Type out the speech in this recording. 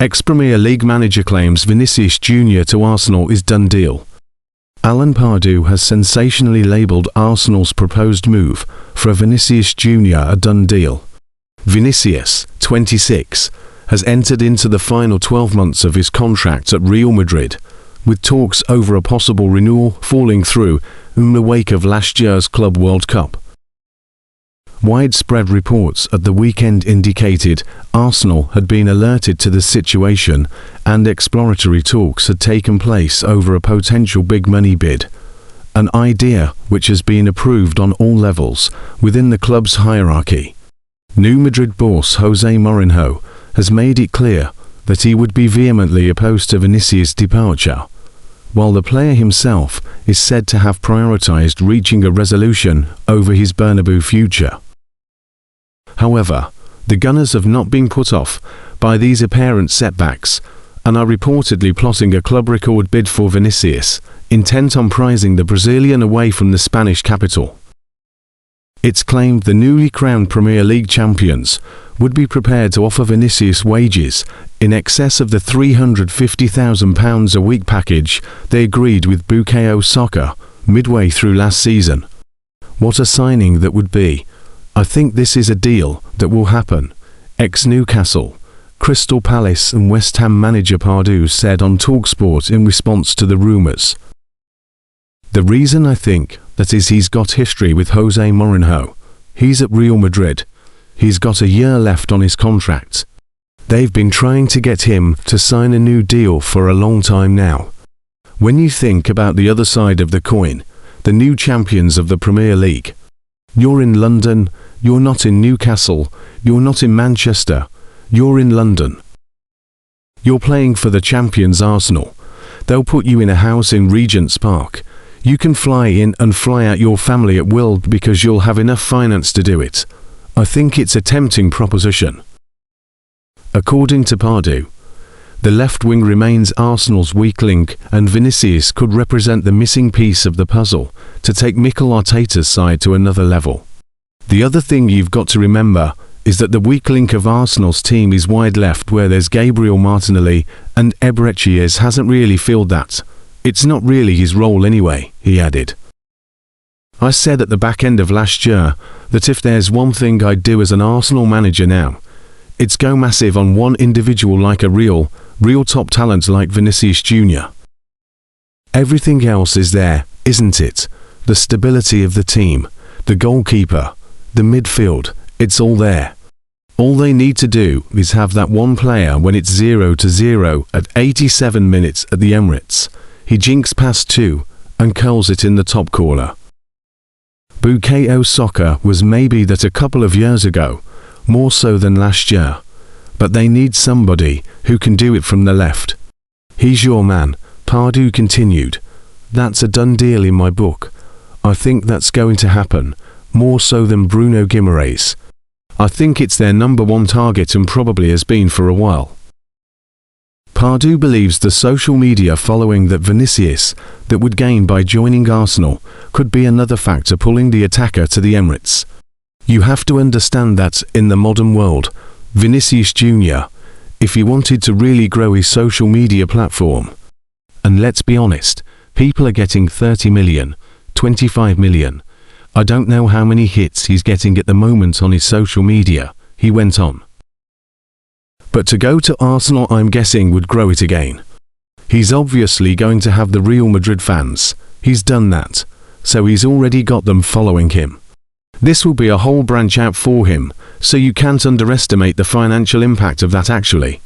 Ex-Premier League manager claims Vinicius Junior to Arsenal is done deal. Alan Pardew has sensationally labelled Arsenal's proposed move for Vinicius Junior a done deal. Vinicius, 26, has entered into the final 12 months of his contract at Real Madrid, with talks over a possible renewal falling through in the wake of last year's Club World Cup. Widespread reports at the weekend indicated Arsenal had been alerted to the situation and exploratory talks had taken place over a potential big money bid, an idea which has been approved on all levels within the club's hierarchy. New Madrid boss Jose Mourinho has made it clear that he would be vehemently opposed to Vinicius' departure, while the player himself is said to have prioritised reaching a resolution over his Bernabeu future. However, the Gunners have not been put off by these apparent setbacks and are reportedly plotting a club record bid for Vinicius, intent on prizing the Brazilian away from the Spanish capital. It's claimed the newly crowned Premier League champions would be prepared to offer Vinicius wages in excess of the £350,000 a week package they agreed with Bukayosaka midway through last season. What a signing that would be! I think this is a deal that will happen, ex-Newcastle, Crystal Palace and West Ham manager Pardew said on TalkSport in response to the rumours. The reason I think that is he's got history with Jose Mourinho. He's at Real Madrid. He's got a year left on his contract. They've been trying to get him to sign a new deal for a long time now. When you think about the other side of the coin, the new champions of the Premier League, you're in London, you're not in Newcastle, you're not in Manchester, you're in London. You're playing for the champions Arsenal. They'll put you in a house in Regent's Park. You can fly in and fly out your family at will because you'll have enough finance to do it. I think it's a tempting proposition. According to Pardew, the left wing remains Arsenal's weak link and Vinicius could represent the missing piece of the puzzle to take Mikel Arteta's side to another level. The other thing you've got to remember is that the weak link of Arsenal's team is wide left where there's Gabriel Martinelli and Eberechies hasn't really filled that. It's not really his role anyway, he added. I said at the back end of last year that if there's one thing I'd do as an Arsenal manager now, it's go massive on one individual like a real top talent like Vinicius Junior. Everything else is there, isn't it? The stability of the team, the goalkeeper, the midfield, it's all there. All they need to do is have that one player when it's 0-0 at 87 minutes at the Emirates. He jinks past two and curls it in the top corner. Bukayosaka was maybe that a couple of years ago, more so than last year, but they need somebody who can do it from the left. He's your man, Pardew continued. That's a done deal in my book. I think that's going to happen, more so than Bruno Guimaraes. I think it's their number one target and probably has been for a while. Pardew believes the social media following that Vinicius that would gain by joining Arsenal could be another factor pulling the attacker to the Emirates. You have to understand that, in the modern world, Vinicius Junior, if he wanted to really grow his social media platform, and let's be honest, people are getting 30 million, 25 million. I don't know how many hits he's getting at the moment on his social media, he went on. But to go to Arsenal, I'm guessing, would grow it again. He's obviously going to have the Real Madrid fans. He's done that. So he's already got them following him. This will be a whole branch out for him, so you can't underestimate the financial impact of that actually.